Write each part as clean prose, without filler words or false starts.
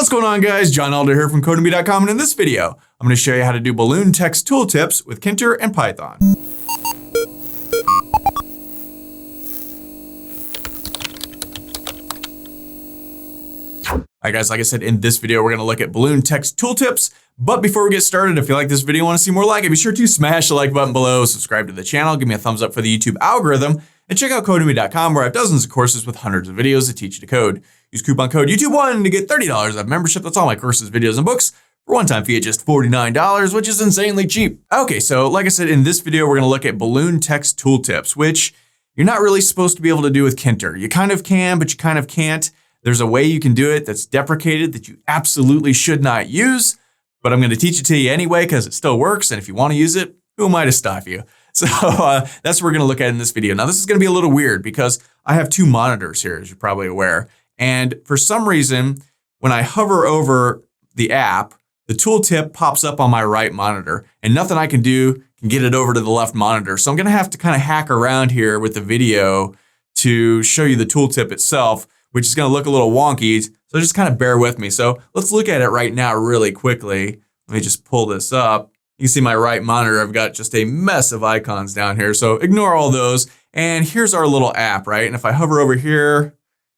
What's going on, guys? John Alder here from codemy.com, and in this video, I'm going to show you how to do balloon text tooltips with Tkinter and Python. Alright guys, like I said, in this video, we're going to look at balloon text tooltips. But before we get started, if you like this video and want to see more like it, be sure to smash the like button below, subscribe to the channel, give me a thumbs up for the YouTube algorithm, and check out codemy.com where I have dozens of courses with hundreds of videos that teach you to code. Use coupon code YouTube1 to get $30 off membership. That's all my courses, videos, and books for one-time fee at just $49, which is insanely cheap. Okay, so like I said, in this video, we're going to look at balloon text tooltips, which you're not really supposed to be able to do with Tkinter. You kind of can, but you kind of can't. There's a way you can do it that's deprecated that you absolutely should not use, but I'm going to teach it to you anyway because it still works. And if you want to use it, who am I to stop you? So that's what we're going to look at in this video. Now, this is going to be a little weird because I have two monitors here, as you're probably aware. And for some reason, when I hover over the app, the tooltip pops up on my right monitor and nothing I can do can get it over to the left monitor. So I'm going to have to kind of hack around here with the video to show you the tooltip itself, which is going to look a little wonky. So just kind of bear with me. So let's look at it right now really quickly. Let me just pull this up. You can see my right monitor. I've got just a mess of icons down here. So ignore all those. And here's our little app, right? And if I hover over here,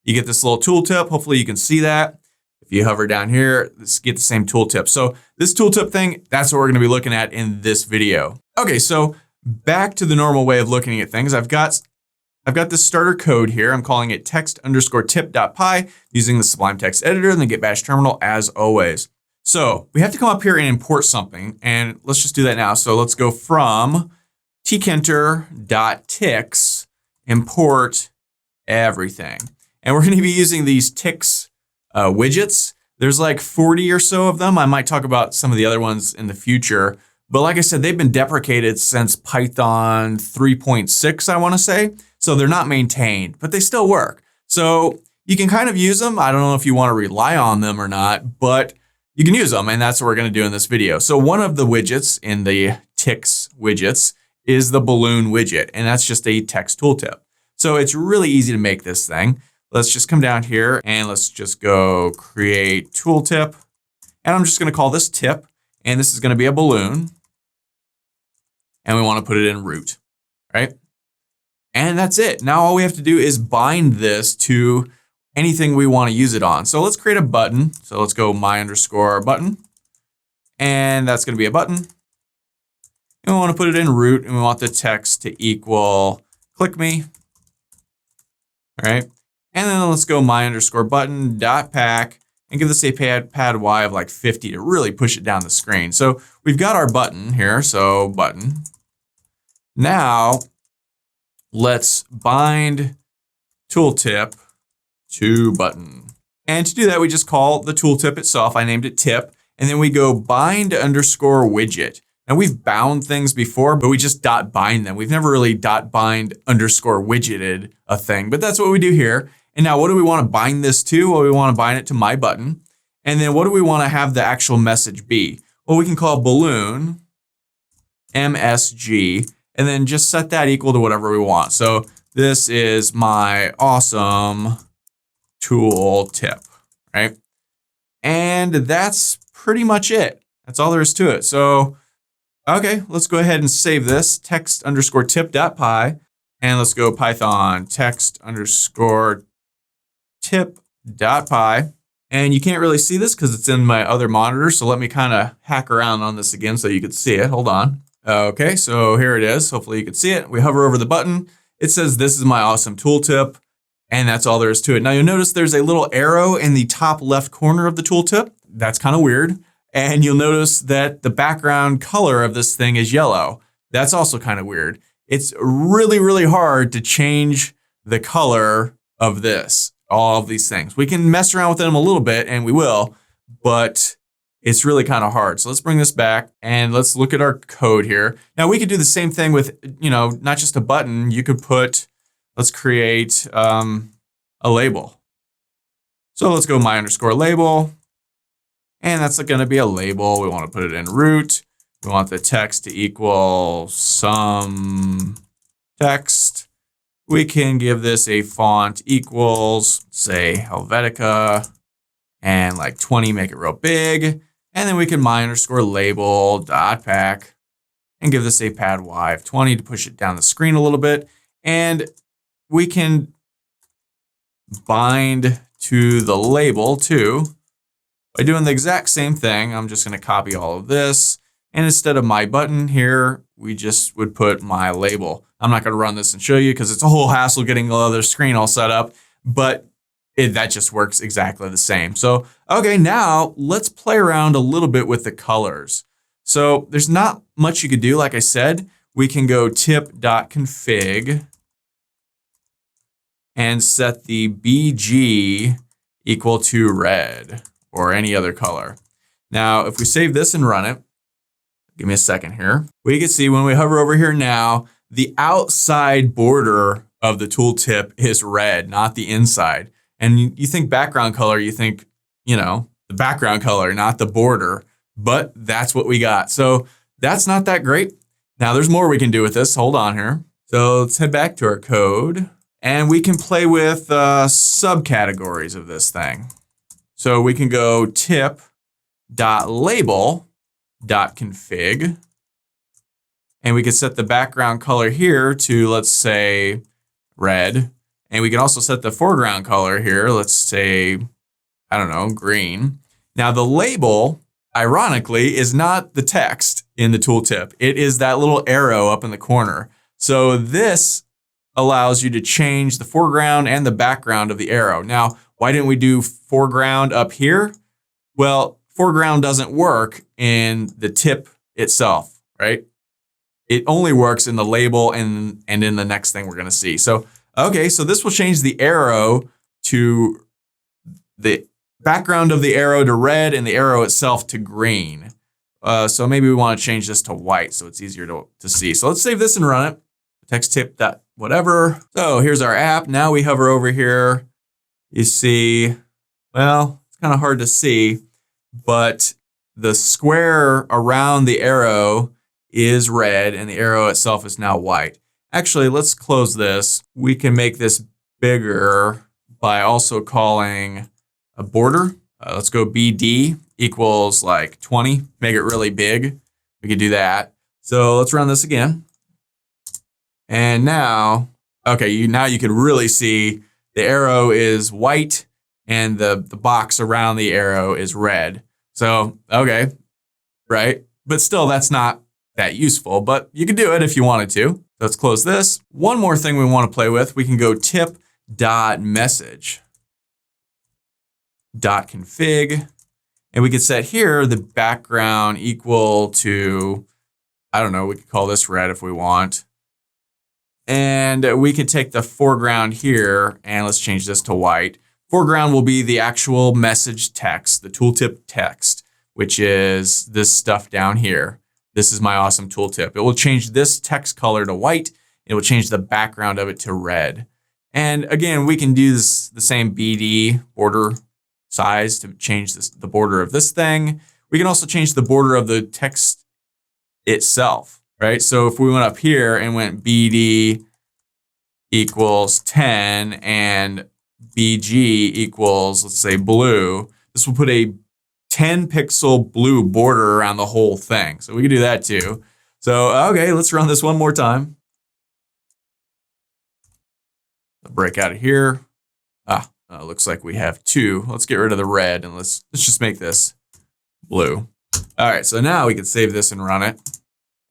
you get this little tooltip. Hopefully you can see that. If you hover down here, let's get the same tooltip. So this tooltip thing, that's what we're going to be looking at in this video. Okay, so back to the normal way of looking at things. I've got this starter code here. I'm calling it text_tip.py using the Sublime Text Editor and the Git Bash terminal as always. So we have to come up here and import something, and let's just do that now. So let's go from tkinter.tix, import everything. And we're going to be using these tix widgets. There's like 40 or so of them. I might talk about some of the other ones in the future. But like I said, they've been deprecated since Python 3.6, I want to say. So they're not maintained, but they still work. So you can kind of use them. I don't know if you want to rely on them or not, but you can use them. And that's what we're going to do in this video. So one of the widgets in the tix widgets is the balloon widget. And that's just a text tooltip. So it's really easy to make this thing. Let's just come down here and let's just go create tooltip. And I'm just going to call this tip. And this is going to be a balloon. And we want to put it in root, right? And that's it. Now all we have to do is bind this to anything we want to use it on. So let's create a button. So let's go my_button. And that's going to be a button. And we want to put it in root and we want the text to equal click me. All right. And then let's go my_button.pack and give this a pad Y of like 50 to really push it down the screen. So we've got our button here. So button. Now let's bind tooltip to button. And to do that, we just call the tooltip itself. I named it tip. And then we go bind_widget. Now we've bound things before, but we just .bind them. We've never really .bind_widgeted a thing, but that's what we do here. And now what do we want to bind this to? Well, we want to bind it to my button. And then what do we want to have the actual message be? Well, we can call balloon MSG and then just set that equal to whatever we want. So this is my awesome tool tip, right? And that's pretty much it. That's all there is to it. So, okay, let's go ahead and save this text_tip.py and let's go Python text_tip.py. And you can't really see this because it's in my other monitor. So let me kind of hack around on this again so you can see it. Hold on. Okay, so here it is. Hopefully you can see it. We hover over the button. It says, this is my awesome tooltip. And that's all there is to it. Now you'll notice there's a little arrow in the top left corner of the tooltip. That's kind of weird. And you'll notice that the background color of this thing is yellow. That's also kind of weird. It's really, really hard to change the color of this, all of these things. We can mess around with them a little bit and we will, but it's really kind of hard. So let's bring this back and let's look at our code here. Now we could do the same thing with, not just a button. You could put, let's create a label. So let's go my_label. And that's going to be a label. We want to put it in root. We want the text to equal some text. We can give this a font equals, say, Helvetica. and like 20, make it real big. And then we can my_label.pack and give this a pad Y of 20 to push it down the screen a little bit. And we can bind to the label too by doing the exact same thing. I'm just going to copy all of this. And instead of my button here, we just would put my label. I'm not going to run this and show you because it's a whole hassle getting the other screen all set up, but that just works exactly the same. So, okay, now let's play around a little bit with the colors. So there's not much you could do. Like I said, we can go tip.config and set the BG equal to red or any other color. Now, if we save this and run it, give me a second here. We can see when we hover over here now, the outside border of the tooltip is red, not the inside. And you think background color, you think, the background color, not the border, but that's what we got. So that's not that great. Now there's more we can do with this. Hold on here. So let's head back to our code and we can play with subcategories of this thing. So we can go tip.label.config and we can set the background color here to, let's say, red. And we can also set the foreground color here, let's say, I don't know, green. Now the label, ironically, is not the text in the tooltip. It is that little arrow up in the corner. So this allows you to change the foreground and the background of the arrow. Now, why didn't we do foreground up here? Well, foreground doesn't work in the tip itself, right? It only works in the label and in the next thing we're going to see. So, okay, so this will change the arrow to the background of the arrow to red and the arrow itself to green. So maybe we want to change this to white so it's easier to see. So let's save this and run it. Text tip dot whatever. So here's our app. Now we hover over here. You see, well, it's kind of hard to see, but the square around the arrow is red and the arrow itself is now white. Actually, let's close this. We can make this bigger by also calling a border. Let's go BD equals like 20, make it really big. We can do that. So let's run this again. And now, okay, now you can really see the arrow is white and the box around the arrow is red. So, okay, right? But still, that's not that useful, but you could do it if you wanted to. Let's close this. One more thing we want to play with, we can go tip.message.config, and we could set here the background equal to, I don't know, we could call this red if we want. And we could take the foreground here and let's change this to white. Foreground will be the actual message text, the tooltip text, which is this stuff down here. This is my awesome tooltip. It will change this text color to white. It will change the background of it to red. And again, we can do this, the same BD border size to change the border of this thing. We can also change the border of the text itself, right? So if we went up here and went BD equals 10 and BG equals, let's say, blue, this will put a 10 pixel blue border around the whole thing. So we can do that too. So, okay, let's run this one more time. Break out of here. Looks like we have two. Let's get rid of the red and let's just make this blue. All right, so now we can save this and run it.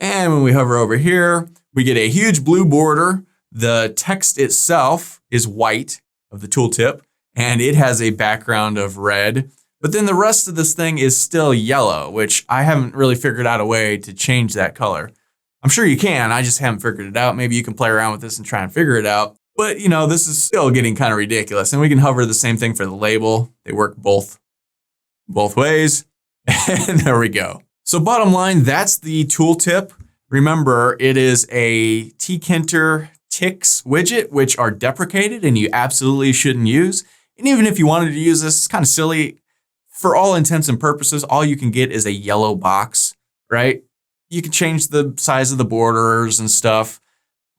And when we hover over here, we get a huge blue border. The text itself is white of the tooltip, and it has a background of red. But then the rest of this thing is still yellow, which I haven't really figured out a way to change that color. I'm sure you can, I just haven't figured it out. Maybe you can play around with this and try and figure it out. But this is still getting kind of ridiculous. And we can hover the same thing for the label. They work both ways. And there we go. So bottom line, that's the tooltip. Remember, it is a Tkinter ticks widget, which are deprecated and you absolutely shouldn't use. And even if you wanted to use this, it's kind of silly. For all intents and purposes, all you can get is a yellow box, right? You can change the size of the borders and stuff,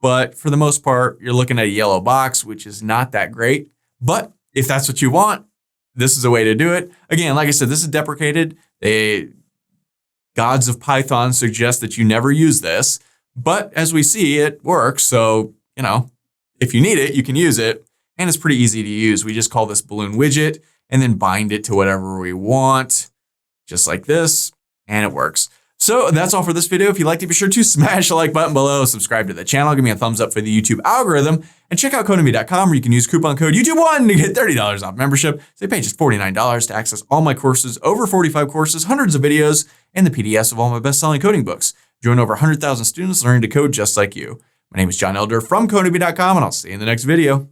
but for the most part, you're looking at a yellow box, which is not that great. But if that's what you want, this is a way to do it. Again, like I said, this is deprecated. Gods of Python suggest that you never use this, but as we see, it works. So, if you need it, you can use it. And it's pretty easy to use. We just call this balloon widget and then bind it to whatever we want, just like this, and it works. So that's all for this video. If you liked it, be sure to smash the like button below, subscribe to the channel, give me a thumbs up for the YouTube algorithm, and check out codemy.com where you can use coupon code YouTube1 to get $30 off membership. They pay just $49 to access all my courses, over 45 courses, hundreds of videos, and the PDFs of all my best-selling coding books. Join over 100,000 students learning to code just like you. My name is John Elder from codemy.com, and I'll see you in the next video.